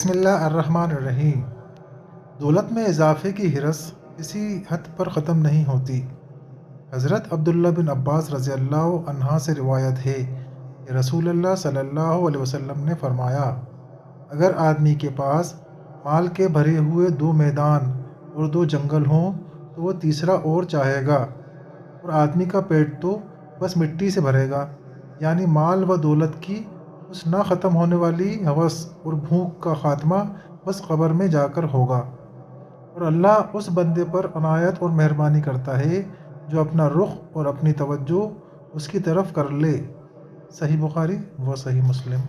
بسم اللہ الرحمن الرحیم۔ دولت میں اضافے کی حرص کسی حد پر ختم نہیں ہوتی۔ حضرت عبداللہ بن عباس رضی اللہ عنہ سے روایت ہے کہ رسول اللہ صلی اللہ علیہ وسلم نے فرمایا، اگر آدمی کے پاس مال کے بھرے ہوئے 2 میدان اور 2 جنگل ہوں تو وہ تیسرا اور چاہے گا، اور آدمی کا پیٹ تو بس مٹی سے بھرے گا، یعنی مال و دولت کی اس نہ ختم ہونے والی ہوس اور بھوک کا خاتمہ بس قبر میں جا کر ہوگا، اور اللہ اس بندے پر عنایت اور مہربانی کرتا ہے جو اپنا رخ اور اپنی توجہ اس کی طرف کر لے۔ صحیح بخاری و صحیح مسلم۔